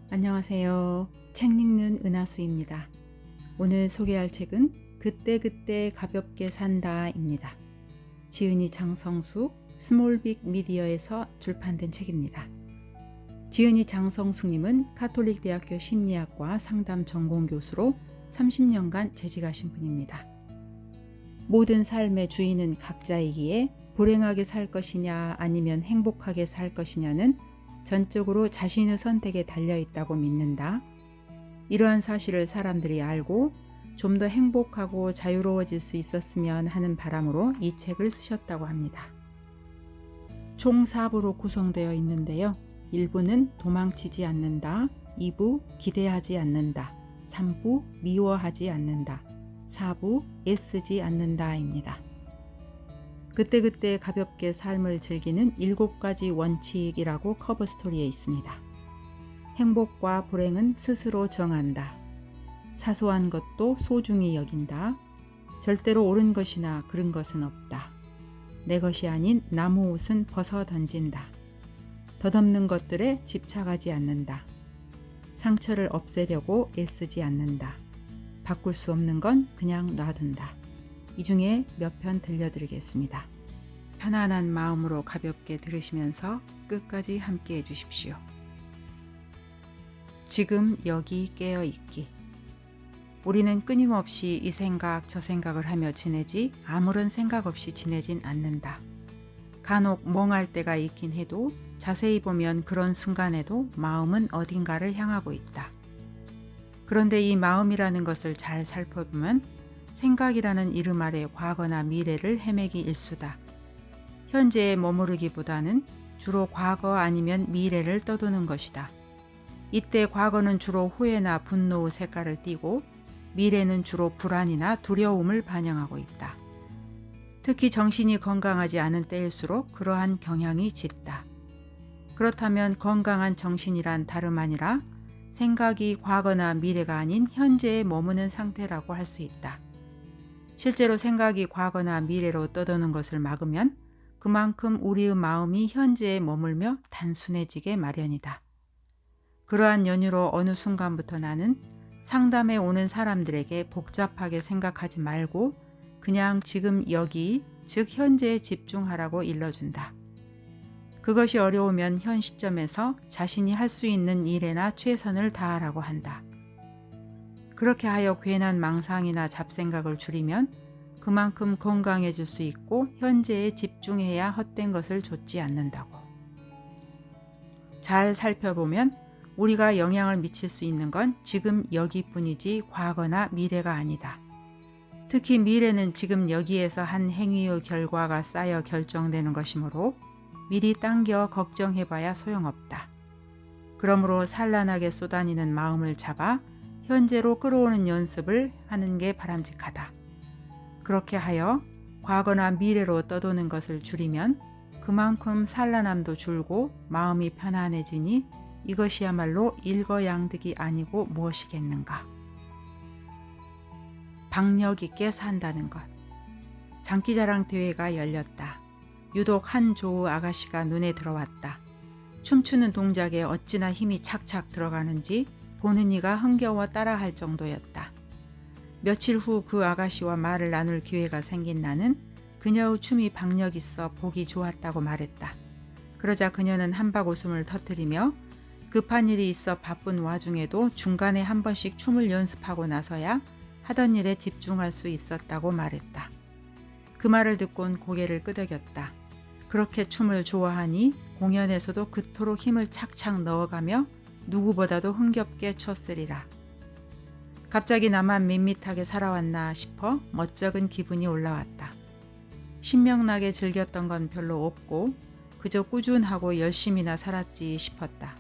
안녕하세요. 책 읽는 은하수입니다. 오늘 소개할 책은 그때그때 가볍게 산다입니다. 지은이 장성숙 스몰빅 미디어에서 출판된 책입니다. 지은이 장성숙님은 가톨릭대학교 심리학과 상담 전공 교수로 30년간 재직하신 분입니다. 모든 삶의 주인은 각자이기에 불행하게 살 것이냐 아니면 행복하게 살 것이냐는 전적으로 자신의 선택에 달려있다고 믿는다. 이러한 사실을 사람들이 알고 좀 더 행복하고 자유로워질 수 있었으면 하는 바람으로 이 책을 쓰셨다고 합니다. 총 4부로 구성되어 있는데요. 1부는 도망치지 않는다, 2부 기대하지 않는다, 3부 미워하지 않는다, 4부 애쓰지 않는다입니다. 그때그때 가볍게 삶을 즐기는 7가지 원칙이라고 커버 스토리에 있습니다. 행복과 불행은 스스로 정한다. 사소한 것도 소중히 여긴다. 절대로 옳은 것이나 그른 것은 없다. 내 것이 아닌 나무 옷은 벗어 던진다. 덧없는 것들에 집착하지 않는다. 상처를 없애려고 애쓰지 않는다. 바꿀 수 없는 건 그냥 놔둔다. 이 중에 몇 편 들려드리겠습니다. 편안한 마음으로 가볍게 들으시면서 끝까지 함께 해주십시오. 지금 여기 깨어있기. 우리는 끊임없이 이 생각 저 생각을 하며 지내지 아무런 생각 없이 지내진 않는다. 간혹 멍할 때가 있긴 해도 자세히 보면 그런 순간에도 마음은 어딘가를 향하고 있다. 그런데 이 마음이라는 것을 잘 살펴보면 생각이라는 이름 아래 과거나 미래를 헤매기 일쑤다. 현재에 머무르기보다는 주로 과거 아니면 미래를 떠도는 것이다. 이때 과거는 주로 후회나 분노의 색깔을 띠고 미래는 주로 불안이나 두려움을 반영하고 있다. 특히 정신이 건강하지 않은 때일수록 그러한 경향이 짙다. 그렇다면 건강한 정신이란 다름 아니라 생각이 과거나 미래가 아닌 현재에 머무는 상태라고 할 수 있다. 실제로 생각이 과거나 미래로 떠도는 것을 막으면 그만큼 우리의 마음이 현재에 머물며 단순해지게 마련이다. 그러한 연유로 어느 순간부터 나는 상담에 오는 사람들에게 복잡하게 생각하지 말고 그냥 지금 여기, 즉 현재에 집중하라고 일러준다. 그것이 어려우면 현 시점에서 자신이 할 수 있는 일에나 최선을 다하라고 한다. 그렇게 하여 괜한 망상이나 잡생각을 줄이면 그만큼 건강해질 수 있고 현재에 집중해야 헛된 것을 좇지 않는다고. 잘 살펴보면 우리가 영향을 미칠 수 있는 건 지금 여기뿐이지 과거나 미래가 아니다. 특히 미래는 지금 여기에서 한 행위의 결과가 쌓여 결정되는 것이므로 미리 당겨 걱정해봐야 소용없다. 그러므로 산란하게 쏘다니는 마음을 잡아 현재로 끌어오는 연습을 하는 게 바람직하다. 그렇게 하여 과거나 미래로 떠도는 것을 줄이면 그만큼 산란함도 줄고 마음이 편안해지니 이것이야말로 일거양득이 아니고 무엇이겠는가. 박력 있게 산다는 것. 장기자랑 대회가 열렸다. 유독 한 조의 아가씨가 눈에 들어왔다. 춤추는 동작에 어찌나 힘이 착착 들어가는지 보는 이가 흥겨워 따라할 정도였다. 며칠 후 그 아가씨와 말을 나눌 기회가 생긴 나는 그녀의 춤이 박력 있어 보기 좋았다고 말했다. 그러자 그녀는 한박 웃음을 터뜨리며 급한 일이 있어 바쁜 와중에도 중간에 한 번씩 춤을 연습하고 나서야 하던 일에 집중할 수 있었다고 말했다. 그 말을 듣곤 고개를 끄덕였다. 그렇게 춤을 좋아하니 공연에서도 그토록 힘을 착착 넣어가며 누구보다도 흥겹게 췄으리라. 갑자기 나만 밋밋하게 살아왔나 싶어 멋쩍은 기분이 올라왔다. 신명나게 즐겼던 건 별로 없고 그저 꾸준하고 열심히나 살았지 싶었다.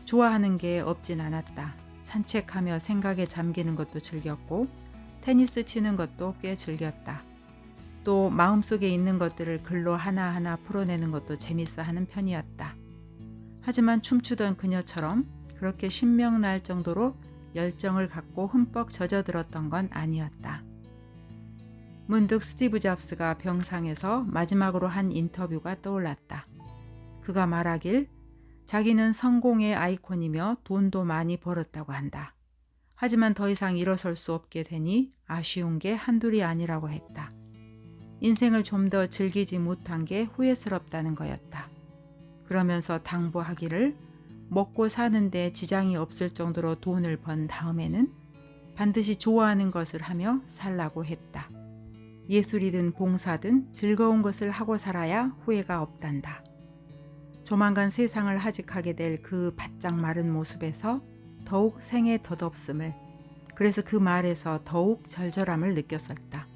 좋아하는 게 없진 않았다. 산책하며 생각에 잠기는 것도 즐겼고 테니스 치는 것도 꽤 즐겼다. 또 마음속에 있는 것들을 글로 하나하나 풀어내는 것도 재밌어 하는 편이었다. 하지만 춤추던 그녀처럼 그렇게 신명날 정도로 열정을 갖고 흠뻑 젖어들었던 건 아니었다. 문득 스티브 잡스가 병상에서 마지막으로 한 인터뷰가 떠올랐다. 그가 말하길 자기는 성공의 아이콘이며 돈도 많이 벌었다고 한다. 하지만 더 이상 일어설 수 없게 되니 아쉬운 게 한둘이 아니라고 했다. 인생을 좀 더 즐기지 못한 게 후회스럽다는 거였다. 그러면서 당부하기를 먹고 사는데 지장이 없을 정도로 돈을 번 다음에는 반드시 좋아하는 것을 하며 살라고 했다. 예술이든 봉사든 즐거운 것을 하고 살아야 후회가 없단다. 조만간 세상을 하직하게 될 그 바짝 마른 모습에서 더욱 생의 덧없음을, 그래서 그 말에서 더욱 절절함을 느꼈었다.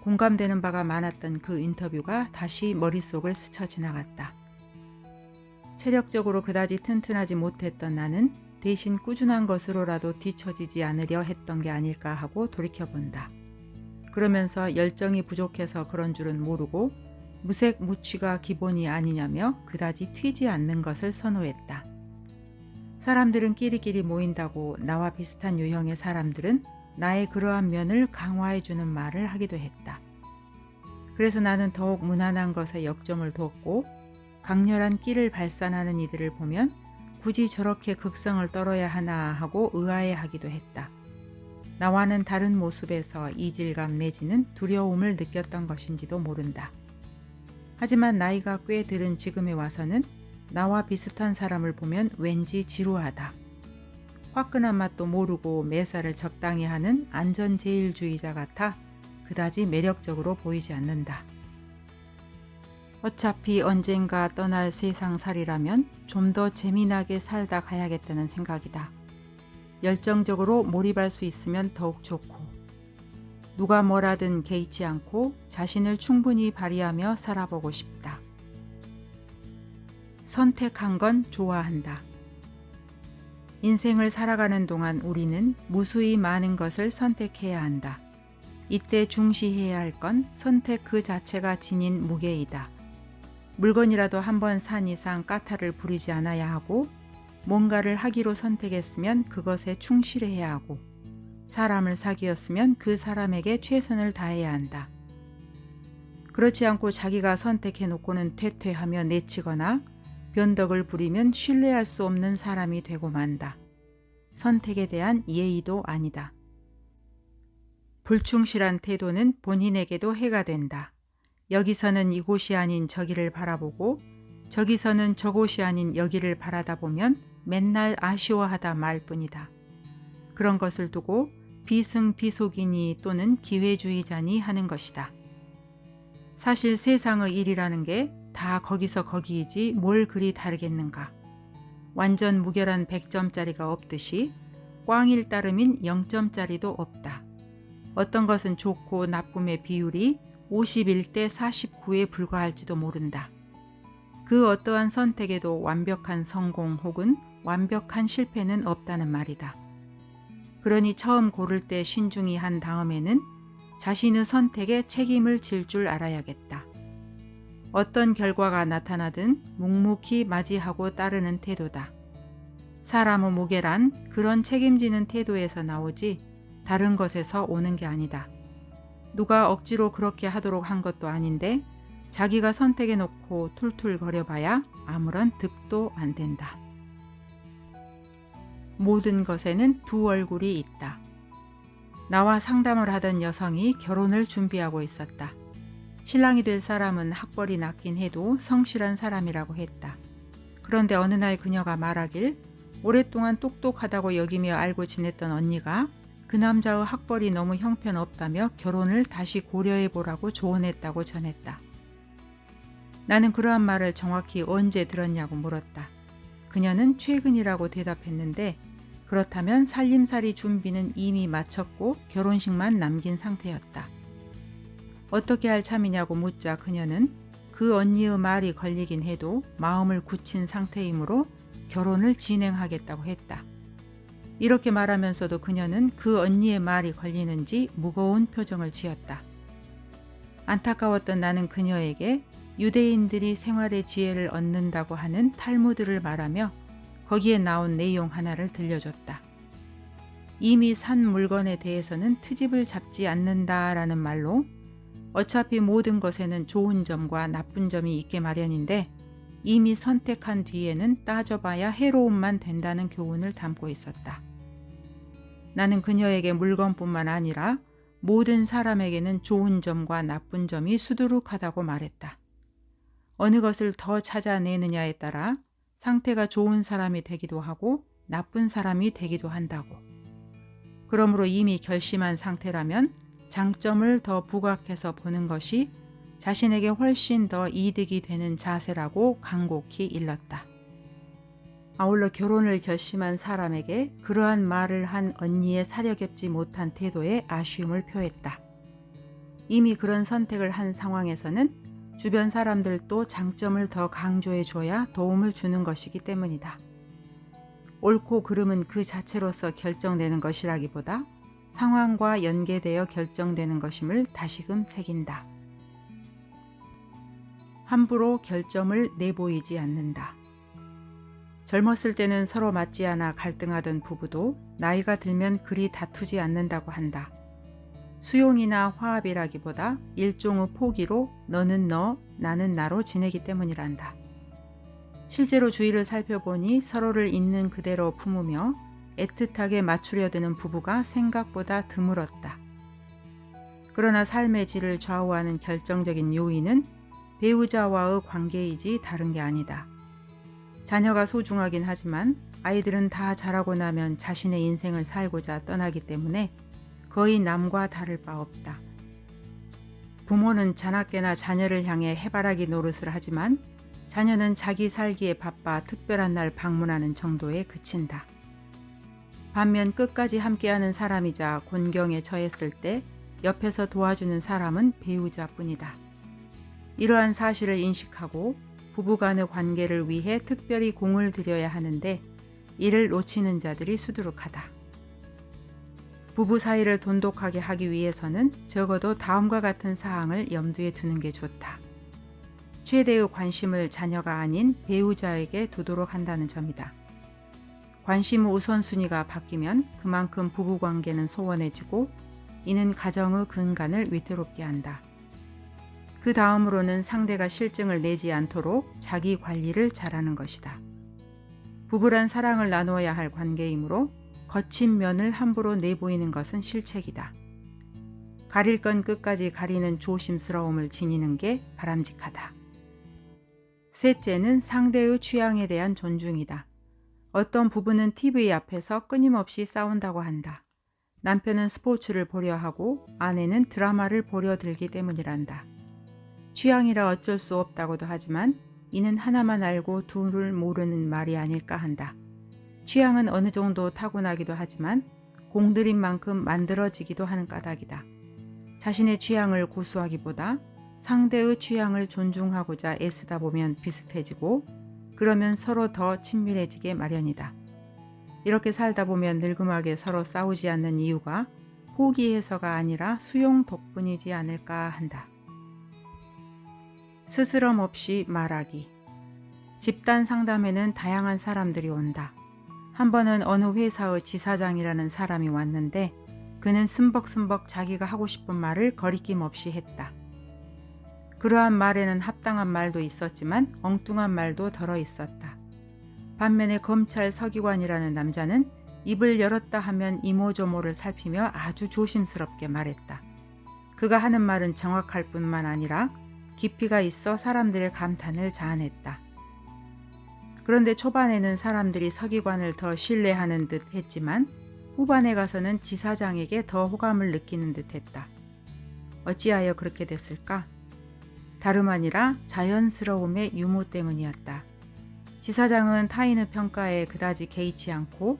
공감되는 바가 많았던 그 인터뷰가 다시 머릿속을 스쳐 지나갔다. 체력적으로 그다지 튼튼하지 못했던 나는 대신 꾸준한 것으로라도 뒤처지지 않으려 했던 게 아닐까 하고 돌이켜본다. 그러면서 열정이 부족해서 그런 줄은 모르고 무색무취가 기본이 아니냐며 그다지 튀지 않는 것을 선호했다. 사람들은 끼리끼리 모인다고 나와 비슷한 유형의 사람들은 나의 그러한 면을 강화해주는 말을 하기도 했다. 그래서 나는 더욱 무난한 것에 역점을 뒀고 강렬한 끼를 발산하는 이들을 보면 굳이 저렇게 극성을 떨어야 하나 하고 의아해하기도 했다. 나와는 다른 모습에서 이질감 내지는 두려움을 느꼈던 것인지도 모른다. 하지만 나이가 꽤 들은 지금에 와서는 나와 비슷한 사람을 보면 왠지 지루하다. 화끈한 맛도 모르고 매사를 적당히 하는 안전제일주의자 같아 그다지 매력적으로 보이지 않는다. 어차피 언젠가 떠날 세상살이라면 좀 더 재미나게 살다 가야겠다는 생각이다. 열정적으로 몰입할 수 있으면 더욱 좋고, 누가 뭐라든 개의치 않고 자신을 충분히 발휘하며 살아보고 싶다. 선택한 건 좋아한다. 인생을 살아가는 동안 우리는 무수히 많은 것을 선택해야 한다. 이때 중시해야 할 건 선택 그 자체가 지닌 무게이다. 물건이라도 한번 산 이상 까탈을 부리지 않아야 하고, 뭔가를 하기로 선택했으면 그것에 충실해야 하고, 사람을 사귀었으면 그 사람에게 최선을 다해야 한다. 그렇지 않고 자기가 선택해놓고는 퇴퇴하며 내치거나 변덕을 부리면 신뢰할 수 없는 사람이 되고 만다. 선택에 대한 예의도 아니다. 불충실한 태도는 본인에게도 해가 된다. 여기서는 이곳이 아닌 저기를 바라보고 저기서는 저곳이 아닌 여기를 바라다 보면 맨날 아쉬워하다 말 뿐이다. 그런 것을 두고 비승비속이니 또는 기회주의자니 하는 것이다. 사실 세상의 일이라는 게 다 거기서 거기이지 뭘 그리 다르겠는가. 완전 무결한 100점짜리가 없듯이 꽝일 따름인 0점짜리도 없다. 어떤 것은 좋고 나쁨의 비율이 51대 49에 불과할지도 모른다. 그 어떠한 선택에도 완벽한 성공 혹은 완벽한 실패는 없다는 말이다. 그러니 처음 고를 때 신중히 한 다음에는 자신의 선택에 책임을 질 줄 알아야겠다. 어떤 결과가 나타나든 묵묵히 맞이하고 따르는 태도다. 사람의 무게란 그런 책임지는 태도에서 나오지 다른 것에서 오는 게 아니다. 누가 억지로 그렇게 하도록 한 것도 아닌데 자기가 선택해놓고 툴툴거려봐야 아무런 득도 안 된다. 모든 것에는 두 얼굴이 있다. 나와 상담을 하던 여성이 결혼을 준비하고 있었다. 신랑이 될 사람은 학벌이 낮긴 해도 성실한 사람이라고 했다. 그런데 어느 날 그녀가 말하길 오랫동안 똑똑하다고 여기며 알고 지냈던 언니가 그 남자의 학벌이 너무 형편없다며 결혼을 다시 고려해보라고 조언했다고 전했다. 나는 그러한 말을 정확히 언제 들었냐고 물었다. 그녀는 최근이라고 대답했는데 그렇다면 살림살이 준비는 이미 마쳤고 결혼식만 남긴 상태였다. 어떻게 할 참이냐고 묻자 그녀는 그 언니의 말이 걸리긴 해도 마음을 굳힌 상태이므로 결혼을 진행하겠다고 했다. 이렇게 말하면서도 그녀는 그 언니의 말이 걸리는지 무거운 표정을 지었다. 안타까웠던 나는 그녀에게 유대인들이 생활의 지혜를 얻는다고 하는 탈무드를 말하며 거기에 나온 내용 하나를 들려줬다. 이미 산 물건에 대해서는 트집을 잡지 않는다라는 말로 어차피 모든 것에는 좋은 점과 나쁜 점이 있게 마련인데 이미 선택한 뒤에는 따져봐야 해로움만 된다는 교훈을 담고 있었다. 나는 그녀에게 물건뿐만 아니라 모든 사람에게는 좋은 점과 나쁜 점이 수두룩하다고 말했다. 어느 것을 더 찾아내느냐에 따라 상태가 좋은 사람이 되기도 하고 나쁜 사람이 되기도 한다고. 그러므로 이미 결심한 상태라면 장점을 더 부각해서 보는 것이 자신에게 훨씬 더 이득이 되는 자세라고 간곡히 일렀다. 아울러 결혼을 결심한 사람에게 그러한 말을 한 언니의 사려겹지 못한 태도에 아쉬움을 표했다. 이미 그런 선택을 한 상황에서는 주변 사람들도 장점을 더 강조해줘야 도움을 주는 것이기 때문이다. 옳고 그름은 그 자체로서 결정되는 것이라기보다 상황과 연계되어 결정되는 것임을 다시금 새긴다. 함부로 결점을 내보이지 않는다. 젊었을 때는 서로 맞지 않아 갈등하던 부부도 나이가 들면 그리 다투지 않는다고 한다. 수용이나 화합이라기보다 일종의 포기로 너는 너, 나는 나로 지내기 때문이란다. 실제로 주위를 살펴보니 서로를 있는 그대로 품으며 애틋하게 맞추려 드는 부부가 생각보다 드물었다. 그러나 삶의 질을 좌우하는 결정적인 요인은 배우자와의 관계이지 다른 게 아니다. 자녀가 소중하긴 하지만 아이들은 다 자라고 나면 자신의 인생을 살고자 떠나기 때문에 거의 남과 다를 바 없다. 부모는 자나깨나 자녀를 향해 해바라기 노릇을 하지만 자녀는 자기 살기에 바빠 특별한 날 방문하는 정도에 그친다. 반면 끝까지 함께하는 사람이자 곤경에 처했을 때 옆에서 도와주는 사람은 배우자뿐이다. 이러한 사실을 인식하고 부부간의 관계를 위해 특별히 공을 들여야 하는데 이를 놓치는 자들이 수두룩하다. 부부 사이를 돈독하게 하기 위해서는 적어도 다음과 같은 사항을 염두에 두는 게 좋다. 최대의 관심을 자녀가 아닌 배우자에게 두도록 한다는 점이다. 관심의 우선순위가 바뀌면 그만큼 부부관계는 소원해지고 이는 가정의 근간을 위태롭게 한다. 그 다음으로는 상대가 실증을 내지 않도록 자기 관리를 잘하는 것이다. 부부란 사랑을 나누어야 할 관계이므로 거친 면을 함부로 내보이는 것은 실책이다. 가릴 건 끝까지 가리는 조심스러움을 지니는 게 바람직하다. 셋째는 상대의 취향에 대한 존중이다. 어떤 부부는 TV 앞에서 끊임없이 싸운다고 한다. 남편은 스포츠를 보려 하고 아내는 드라마를 보려 들기 때문이란다. 취향이라 어쩔 수 없다고도 하지만 이는 하나만 알고 둘을 모르는 말이 아닐까 한다. 취향은 어느 정도 타고나기도 하지만 공들인 만큼 만들어지기도 하는 까닭이다. 자신의 취향을 고수하기보다 상대의 취향을 존중하고자 애쓰다 보면 비슷해지고 그러면 서로 더 친밀해지게 마련이다. 이렇게 살다 보면 늙음하게 서로 싸우지 않는 이유가 포기해서가 아니라 수용 덕분이지 않을까 한다. 스스럼 없이 말하기. 집단 상담에는 다양한 사람들이 온다. 한 번은 어느 회사의 지사장이라는 사람이 왔는데 그는 쓴벅쓴벅 자기가 하고 싶은 말을 거리낌 없이 했다. 그러한 말에는 합당한 말도 있었지만 엉뚱한 말도 덜어 있었다. 반면에 검찰 서기관이라는 남자는 입을 열었다 하면 이모저모를 살피며 아주 조심스럽게 말했다. 그가 하는 말은 정확할 뿐만 아니라 깊이가 있어 사람들의 감탄을 자아냈다. 그런데 초반에는 사람들이 서기관을 더 신뢰하는 듯 했지만 후반에 가서는 지사장에게 더 호감을 느끼는 듯 했다. 어찌하여 그렇게 됐을까? 다름 아니라 자연스러움의 유무 때문이었다. 지사장은 타인의 평가에 그다지 개의치 않고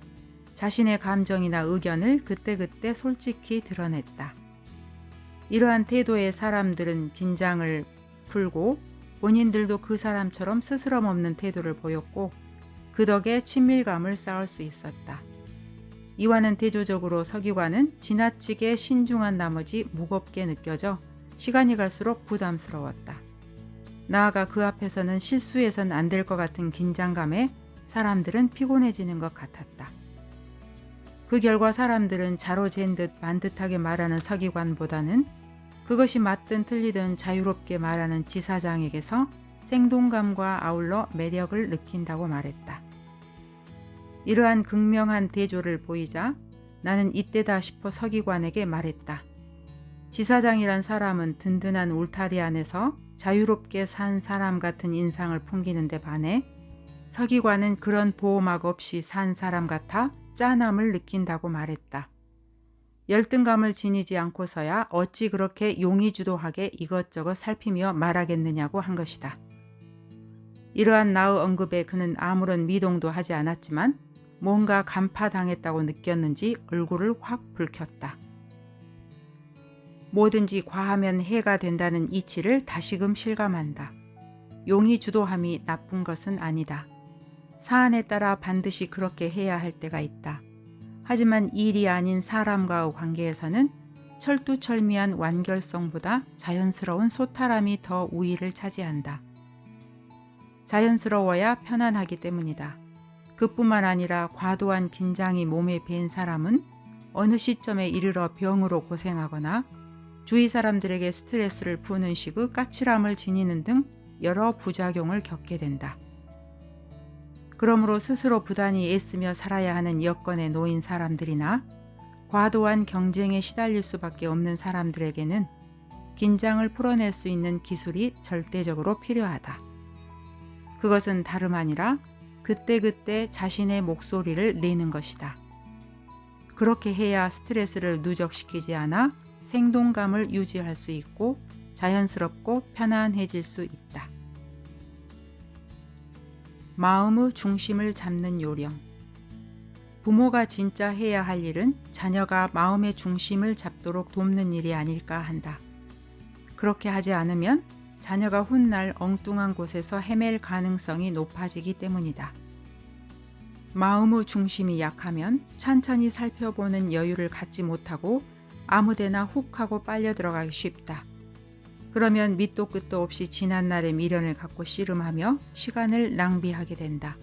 자신의 감정이나 의견을 그때그때 솔직히 드러냈다. 이러한 태도의 사람들은 긴장을 풀고 본인들도 그 사람처럼 스스럼 없는 태도를 보였고 그 덕에 친밀감을 쌓을 수 있었다. 이와는 대조적으로 서기관은 지나치게 신중한 나머지 무겁게 느껴져 시간이 갈수록 부담스러웠다. 나아가 그 앞에서는 실수해선 안 될 것 같은 긴장감에 사람들은 피곤해지는 것 같았다. 그 결과 사람들은 자로 잰 듯 반듯하게 말하는 서기관보다는 그것이 맞든 틀리든 자유롭게 말하는 지사장에게서 생동감과 아울러 매력을 느낀다고 말했다. 이러한 극명한 대조를 보이자 나는 이때다 싶어 서기관에게 말했다. 지사장이란 사람은 든든한 울타리 안에서 자유롭게 산 사람 같은 인상을 풍기는데 반해 서기관은 그런 보호막 없이 산 사람 같아 짠함을 느낀다고 말했다. 열등감을 지니지 않고서야 어찌 그렇게 용의주도하게 이것저것 살피며 말하겠느냐고 한 것이다. 이러한 나의 언급에 그는 아무런 미동도 하지 않았지만 뭔가 간파당했다고 느꼈는지 얼굴을 확 붉혔다. 뭐든지 과하면 해가 된다는 이치를 다시금 실감한다. 용의주도함이 나쁜 것은 아니다. 사안에 따라 반드시 그렇게 해야 할 때가 있다. 하지만 일이 아닌 사람과의 관계에서는 철두철미한 완결성보다 자연스러운 소탈함이 더 우위를 차지한다. 자연스러워야 편안하기 때문이다. 그뿐만 아니라 과도한 긴장이 몸에 밴 사람은 어느 시점에 이르러 병으로 고생하거나 주위 사람들에게 스트레스를 푸는 식의 까칠함을 지니는 등 여러 부작용을 겪게 된다. 그러므로 스스로 부단히 애쓰며 살아야 하는 여건에 놓인 사람들이나 과도한 경쟁에 시달릴 수밖에 없는 사람들에게는 긴장을 풀어낼 수 있는 기술이 절대적으로 필요하다. 그것은 다름 아니라 그때그때 자신의 목소리를 내는 것이다. 그렇게 해야 스트레스를 누적시키지 않아 생동감을 유지할 수 있고 자연스럽고 편안해질 수 있다. 마음의 중심을 잡는 요령. 부모가 진짜 해야 할 일은 자녀가 마음의 중심을 잡도록 돕는 일이 아닐까 한다. 그렇게 하지 않으면 자녀가 훗날 엉뚱한 곳에서 헤맬 가능성이 높아지기 때문이다. 마음의 중심이 약하면 찬찬히 살펴보는 여유를 갖지 못하고 아무데나 훅 하고 빨려 들어가기 쉽다. 그러면 밑도 끝도 없이 지난날의 미련을 갖고 씨름하며 시간을 낭비하게 된다.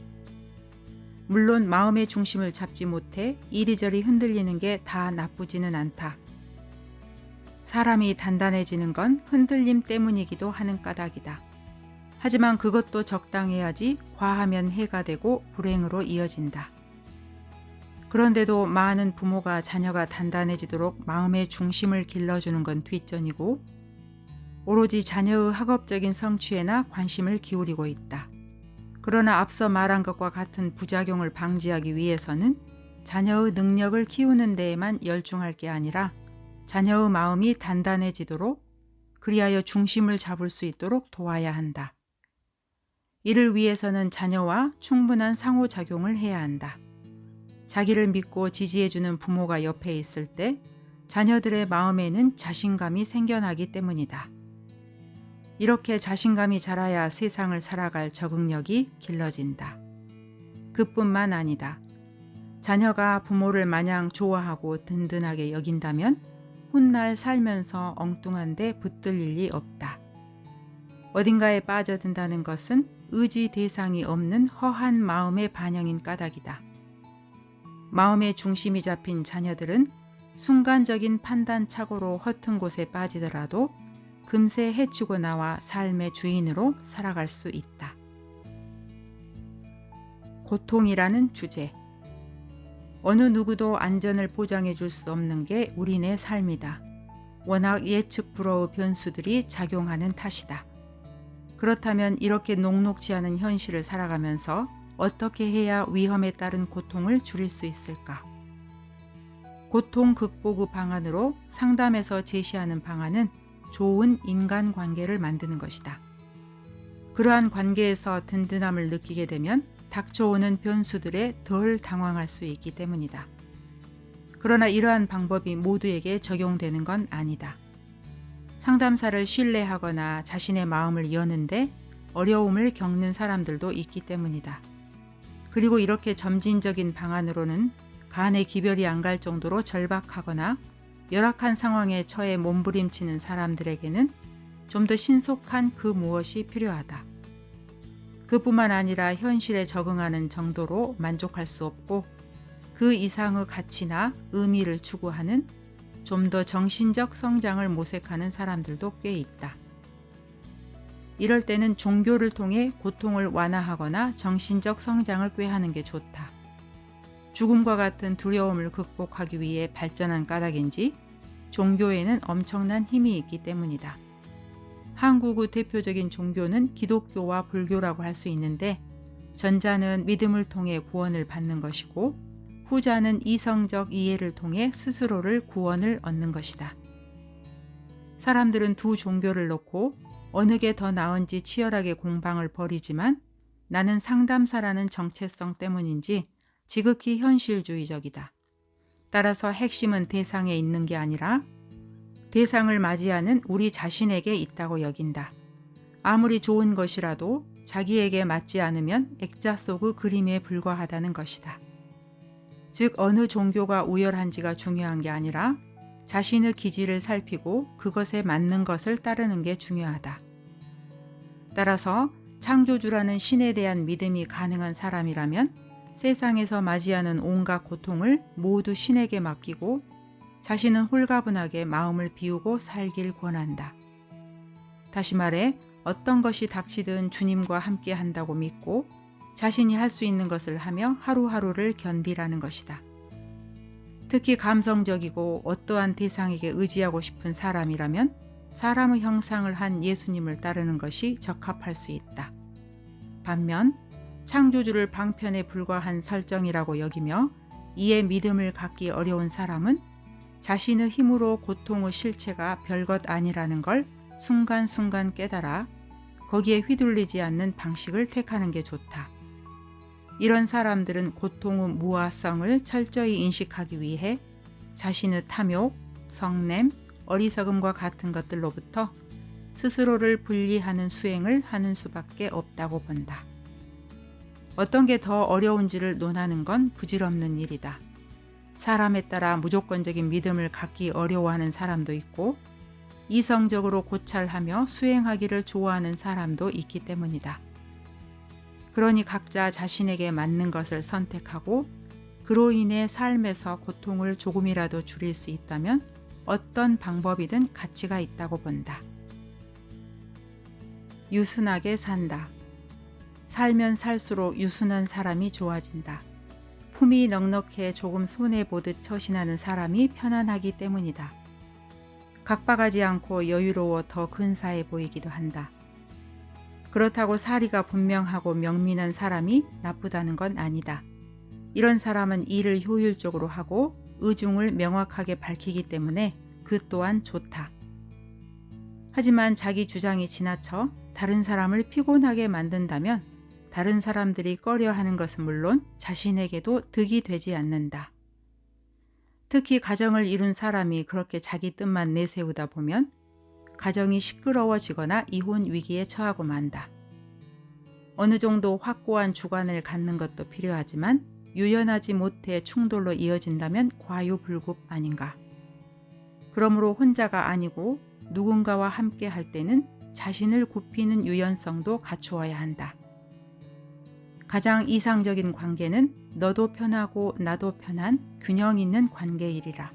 물론 마음의 중심을 잡지 못해 이리저리 흔들리는 게 다 나쁘지는 않다. 사람이 단단해지는 건 흔들림 때문이기도 하는 까닭이다. 하지만 그것도 적당해야지 과하면 해가 되고 불행으로 이어진다. 그런데도 많은 부모가 자녀가 단단해지도록 마음의 중심을 길러주는 건 뒷전이고 오로지 자녀의 학업적인 성취에나 관심을 기울이고 있다. 그러나 앞서 말한 것과 같은 부작용을 방지하기 위해서는 자녀의 능력을 키우는 데에만 열중할 게 아니라 자녀의 마음이 단단해지도록 그리하여 중심을 잡을 수 있도록 도와야 한다. 이를 위해서는 자녀와 충분한 상호작용을 해야 한다. 자기를 믿고 지지해주는 부모가 옆에 있을 때 자녀들의 마음에는 자신감이 생겨나기 때문이다. 이렇게 자신감이 자라야 세상을 살아갈 적응력이 길러진다. 그뿐만 아니다. 자녀가 부모를 마냥 좋아하고 든든하게 여긴다면 훗날 살면서 엉뚱한 데 붙들 일이 없다. 어딘가에 빠져든다는 것은 의지 대상이 없는 허한 마음의 반영인 까닭이다. 마음의 중심이 잡힌 자녀들은 순간적인 판단착오로 허튼 곳에 빠지더라도 금세 헤치고 나와 삶의 주인으로 살아갈 수 있다. 고통이라는 주제. 어느 누구도 안전을 보장해 줄 수 없는 게 우리네 삶이다. 워낙 예측 불허의 변수들이 작용하는 탓이다. 그렇다면 이렇게 녹록지 않은 현실을 살아가면서 어떻게 해야 위험에 따른 고통을 줄일 수 있을까? 고통 극복의 방안으로 상담에서 제시하는 방안은 좋은 인간관계를 만드는 것이다. 그러한 관계에서 든든함을 느끼게 되면 닥쳐오는 변수들에 덜 당황할 수 있기 때문이다. 그러나 이러한 방법이 모두에게 적용되는 건 아니다. 상담사를 신뢰하거나 자신의 마음을 여는데 어려움을 겪는 사람들도 있기 때문이다. 그리고 이렇게 점진적인 방안으로는 간에 기별이 안 갈 정도로 절박하거나 열악한 상황에 처해 몸부림치는 사람들에게는 좀 더 신속한 그 무엇이 필요하다. 그뿐만 아니라 현실에 적응하는 정도로 만족할 수 없고 그 이상의 가치나 의미를 추구하는 좀 더 정신적 성장을 모색하는 사람들도 꽤 있다. 이럴 때는 종교를 통해 고통을 완화하거나 정신적 성장을 꾀하는 게 좋다. 죽음과 같은 두려움을 극복하기 위해 발전한 까닭인지 종교에는 엄청난 힘이 있기 때문이다. 한국의 대표적인 종교는 기독교와 불교라고 할 수 있는데, 전자는 믿음을 통해 구원을 받는 것이고 후자는 이성적 이해를 통해 스스로를 구원을 얻는 것이다. 사람들은 두 종교를 놓고 어느 게 더 나은지 치열하게 공방을 벌이지만, 나는 상담사라는 정체성 때문인지 지극히 현실주의적이다. 따라서 핵심은 대상에 있는 게 아니라 대상을 맞이하는 우리 자신에게 있다고 여긴다. 아무리 좋은 것이라도 자기에게 맞지 않으면 액자 속의 그림에 불과하다는 것이다. 즉 어느 종교가 우열한지가 중요한 게 아니라 자신의 기질을 살피고 그것에 맞는 것을 따르는 게 중요하다. 따라서 창조주라는 신에 대한 믿음이 가능한 사람이라면 세상에서 맞이하는 온갖 고통을 모두 신에게 맡기고 자신은 홀가분하게 마음을 비우고 살길 권한다. 다시 말해 어떤 것이 닥치든 주님과 함께 한다고 믿고 자신이 할 수 있는 것을 하며 하루하루를 견디라는 것이다. 특히 감성적이고 어떠한 대상에게 의지하고 싶은 사람이라면 사람의 형상을 한 예수님을 따르는 것이 적합할 수 있다. 반면 창조주를 방편에 불과한 설정이라고 여기며 이에 믿음을 갖기 어려운 사람은 자신의 힘으로 고통의 실체가 별것 아니라는 걸 순간순간 깨달아 거기에 휘둘리지 않는 방식을 택하는 게 좋다. 이런 사람들은 고통의 무화성을 철저히 인식하기 위해 자신의 탐욕, 성냄, 어리석음과 같은 것들로부터 스스로를 분리하는 수행을 하는 수밖에 없다고 본다. 어떤 게 더 어려운지를 논하는 건 부질없는 일이다. 사람에 따라 무조건적인 믿음을 갖기 어려워하는 사람도 있고 이성적으로 고찰하며 수행하기를 좋아하는 사람도 있기 때문이다. 그러니 각자 자신에게 맞는 것을 선택하고 그로 인해 삶에서 고통을 조금이라도 줄일 수 있다면 어떤 방법이든 가치가 있다고 본다. 유순하게 산다. 살면 살수록 유순한 사람이 좋아진다. 품이 넉넉해 조금 손해보듯 처신하는 사람이 편안하기 때문이다. 각박하지 않고 여유로워 더 근사해 보이기도 한다. 그렇다고 사리가 분명하고 명민한 사람이 나쁘다는 건 아니다. 이런 사람은 일을 효율적으로 하고 의중을 명확하게 밝히기 때문에 그 또한 좋다. 하지만 자기 주장이 지나쳐 다른 사람을 피곤하게 만든다면 다른 사람들이 꺼려하는 것은 물론 자신에게도 득이 되지 않는다. 특히 가정을 이룬 사람이 그렇게 자기 뜻만 내세우다 보면 가정이 시끄러워지거나 이혼 위기에 처하고 만다. 어느 정도 확고한 주관을 갖는 것도 필요하지만 유연하지 못해 충돌로 이어진다면 과유불급 아닌가. 그러므로 혼자가 아니고 누군가와 함께 할 때는 자신을 굽히는 유연성도 갖추어야 한다. 가장 이상적인 관계는 너도 편하고 나도 편한 균형 있는 관계이리라.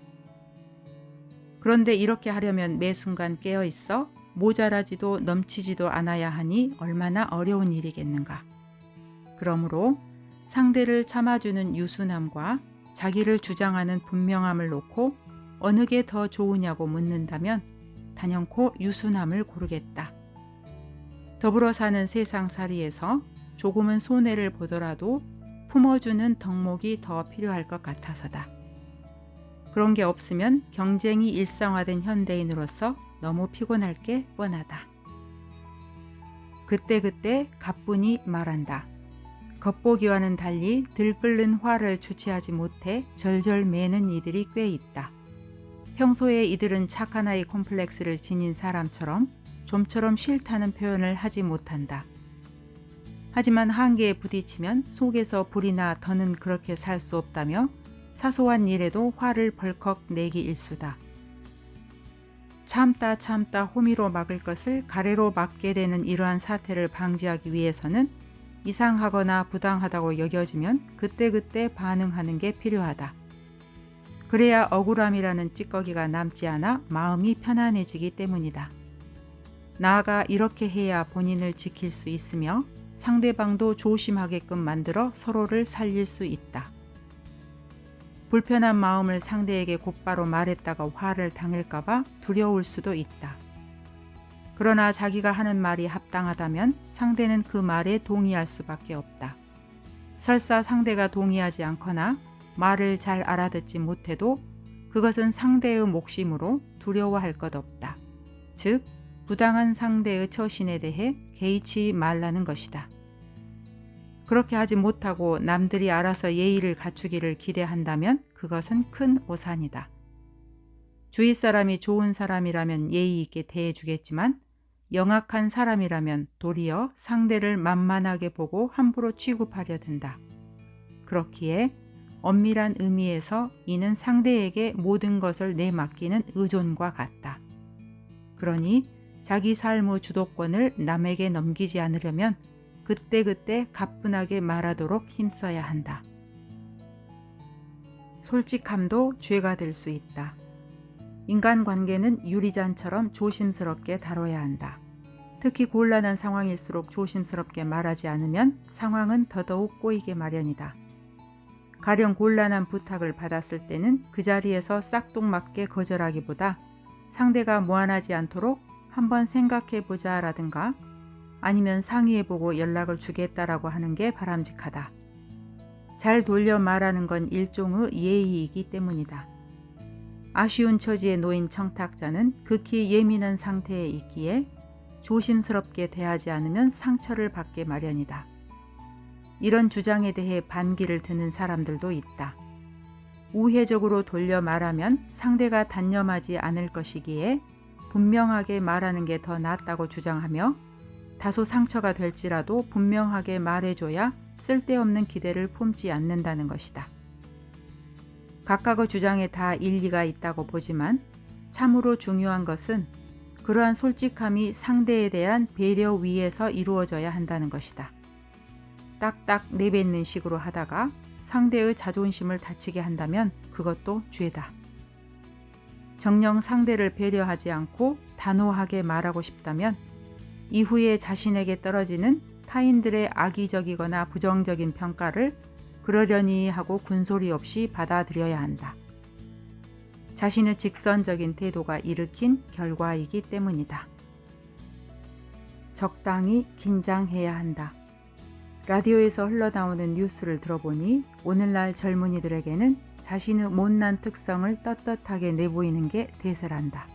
그런데 이렇게 하려면 매 순간 깨어 있어 모자라지도 넘치지도 않아야 하니 얼마나 어려운 일이겠는가. 그러므로 상대를 참아주는 유순함과 자기를 주장하는 분명함을 놓고 어느 게 더 좋으냐고 묻는다면 단연코 유순함을 고르겠다. 더불어 사는 세상살이에서 조금은 손해를 보더라도 품어주는 덕목이 더 필요할 것 같아서다. 그런 게 없으면 경쟁이 일상화된 현대인으로서 너무 피곤할 게 뻔하다. 그때그때 가뿐히 말한다. 겉보기와는 달리 들끓는 화를 주체하지 못해 절절 매는 이들이 꽤 있다. 평소에 이들은 착한 아이 콤플렉스를 지닌 사람처럼 좀처럼 싫다는 표현을 하지 못한다. 하지만 한계에 부딪히면 속에서 불이 나 더는 그렇게 살 수 없다며 사소한 일에도 화를 벌컥 내기 일수다. 참다 호미로 막을 것을 가래로 막게 되는 이러한 사태를 방지하기 위해서는 이상하거나 부당하다고 여겨지면 그때그때 반응하는 게 필요하다. 그래야 억울함이라는 찌꺼기가 남지 않아 마음이 편안해지기 때문이다. 나아가 이렇게 해야 본인을 지킬 수 있으며 상대방도 조심하게끔 만들어 서로를 살릴 수 있다. 불편한 마음을 상대에게 곧바로 말했다가 화를 당할까봐 두려울 수도 있다. 그러나 자기가 하는 말이 합당하다면 상대는 그 말에 동의할 수밖에 없다. 설사 상대가 동의하지 않거나 말을 잘 알아듣지 못해도 그것은 상대의 몫이므로 두려워할 것 없다. 즉, 부당한 상대의 처신에 대해 개의치 말라는 것이다. 그렇게 하지 못하고 남들이 알아서 예의를 갖추기를 기대한다면 그것은 큰 오산이다. 주위 사람이 좋은 사람이라면 예의 있게 대해주겠지만 영악한 사람이라면 도리어 상대를 만만하게 보고 함부로 취급하려 든다. 그렇기에 엄밀한 의미에서 이는 상대에게 모든 것을 내맡기는 의존과 같다. 그러니 자기 삶의 주도권을 남에게 넘기지 않으려면 그때그때 가뿐하게 말하도록 힘써야 한다. 솔직함도 죄가 될 수 있다. 인간관계는 유리잔처럼 조심스럽게 다뤄야 한다. 특히 곤란한 상황일수록 조심스럽게 말하지 않으면 상황은 더더욱 꼬이게 마련이다. 가령 곤란한 부탁을 받았을 때는 그 자리에서 싹둑맞게 거절하기보다 상대가 무안하지 않도록 한번 생각해보자 라든가 아니면 상의해보고 연락을 주겠다라고 하는 게 바람직하다. 잘 돌려 말하는 건 일종의 예의이기 때문이다. 아쉬운 처지에 놓인 청탁자는 극히 예민한 상태에 있기에 조심스럽게 대하지 않으면 상처를 받게 마련이다. 이런 주장에 대해 반기를 드는 사람들도 있다. 우회적으로 돌려 말하면 상대가 단념하지 않을 것이기에 분명하게 말하는 게 더 낫다고 주장하며 다소 상처가 될지라도 분명하게 말해줘야 쓸데없는 기대를 품지 않는다는 것이다. 각각의 주장에 다 일리가 있다고 보지만 참으로 중요한 것은 그러한 솔직함이 상대에 대한 배려 위에서 이루어져야 한다는 것이다. 딱딱 내뱉는 식으로 하다가 상대의 자존심을 다치게 한다면 그것도 죄다. 정녕 상대를 배려하지 않고 단호하게 말하고 싶다면 이후에 자신에게 떨어지는 타인들의 악의적이거나 부정적인 평가를 그러려니 하고 군소리 없이 받아들여야 한다. 자신의 직선적인 태도가 일으킨 결과이기 때문이다. 적당히 긴장해야 한다. 라디오에서 흘러나오는 뉴스를 들어보니 오늘날 젊은이들에게는 자신의 못난 특성을 떳떳하게 내보이는 게 대세란다.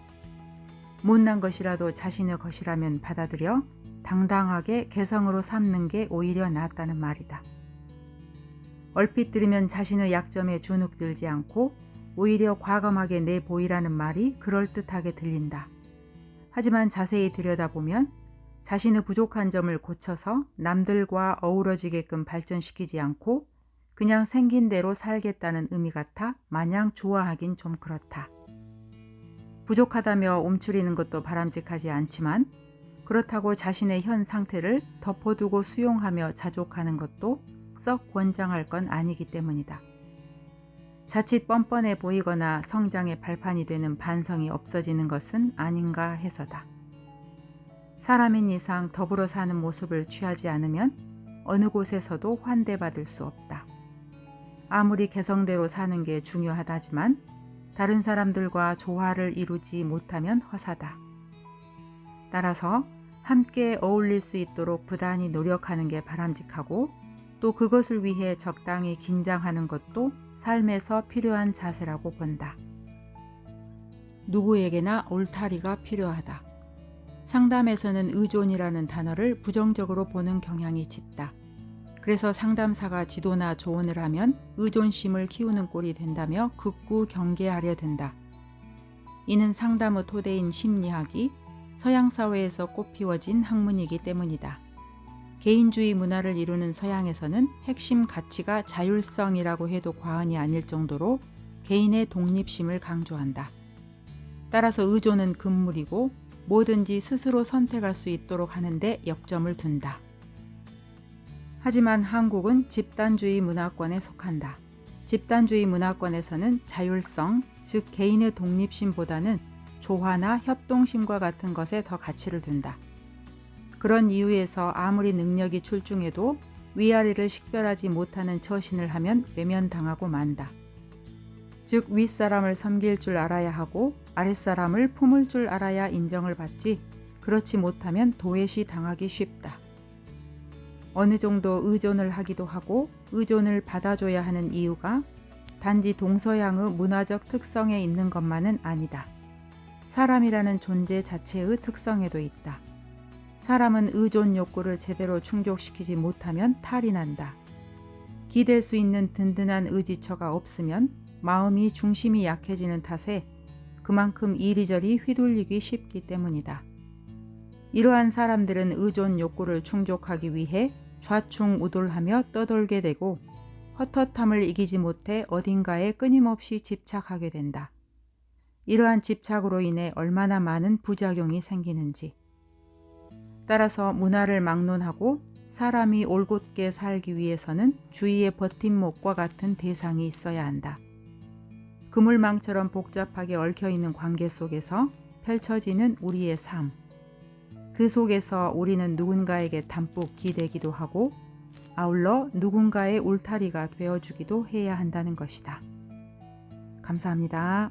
못난 것이라도 자신의 것이라면 받아들여 당당하게 개성으로 삼는 게 오히려 낫다는 말이다. 얼핏 들으면 자신의 약점에 주눅들지 않고 오히려 과감하게 내보이라는 말이 그럴듯하게 들린다. 하지만 자세히 들여다보면 자신의 부족한 점을 고쳐서 남들과 어우러지게끔 발전시키지 않고 그냥 생긴 대로 살겠다는 의미 같아 마냥 좋아하긴 좀 그렇다. 부족하다며 움츠리는 것도 바람직하지 않지만 그렇다고 자신의 현 상태를 덮어두고 수용하며 자족하는 것도 썩 권장할 건 아니기 때문이다. 자칫 뻔뻔해 보이거나 성장의 발판이 되는 반성이 없어지는 것은 아닌가 해서다. 사람인 이상 더불어 사는 모습을 취하지 않으면 어느 곳에서도 환대받을 수 없다. 아무리 개성대로 사는 게 중요하다지만 다른 사람들과 조화를 이루지 못하면 허사다. 따라서 함께 어울릴 수 있도록 부단히 노력하는 게 바람직하고 또 그것을 위해 적당히 긴장하는 것도 삶에서 필요한 자세라고 본다. 누구에게나 울타리가 필요하다. 상담에서는 의존이라는 단어를 부정적으로 보는 경향이 짙다. 그래서 상담사가 지도나 조언을 하면 의존심을 키우는 꼴이 된다며 극구 경계하려 든다. 이는 상담의 토대인 심리학이 서양 사회에서 꽃피워진 학문이기 때문이다. 개인주의 문화를 이루는 서양에서는 핵심 가치가 자율성이라고 해도 과언이 아닐 정도로 개인의 독립심을 강조한다. 따라서 의존은 금물이고 뭐든지 스스로 선택할 수 있도록 하는데 역점을 둔다. 하지만 한국은 집단주의 문화권에 속한다. 집단주의 문화권에서는 자율성, 즉 개인의 독립심보다는 조화나 협동심과 같은 것에 더 가치를 둔다. 그런 이유에서 아무리 능력이 출중해도 위아래를 식별하지 못하는 처신을 하면 외면당하고 만다. 즉 윗사람을 섬길 줄 알아야 하고 아랫사람을 품을 줄 알아야 인정을 받지, 그렇지 못하면 도외시 당하기 쉽다. 어느 정도 의존을 하기도 하고 의존을 받아줘야 하는 이유가 단지 동서양의 문화적 특성에 있는 것만은 아니다. 사람이라는 존재 자체의 특성에도 있다. 사람은 의존 욕구를 제대로 충족시키지 못하면 탈이 난다. 기댈 수 있는 든든한 의지처가 없으면 마음이 중심이 약해지는 탓에 그만큼 이리저리 휘둘리기 쉽기 때문이다. 이러한 사람들은 의존 욕구를 충족하기 위해 좌충우돌하며 떠돌게 되고 헛헛함을 이기지 못해 어딘가에 끊임없이 집착하게 된다. 이러한 집착으로 인해 얼마나 많은 부작용이 생기는지. 따라서 문화를 막론하고 사람이 올곧게 살기 위해서는 주위에 버팀목과 같은 대상이 있어야 한다. 그물망처럼 복잡하게 얽혀있는 관계 속에서 펼쳐지는 우리의 삶. 그 속에서 우리는 누군가에게 담뿍 기대기도 하고 아울러 누군가의 울타리가 되어주기도 해야 한다는 것이다. 감사합니다.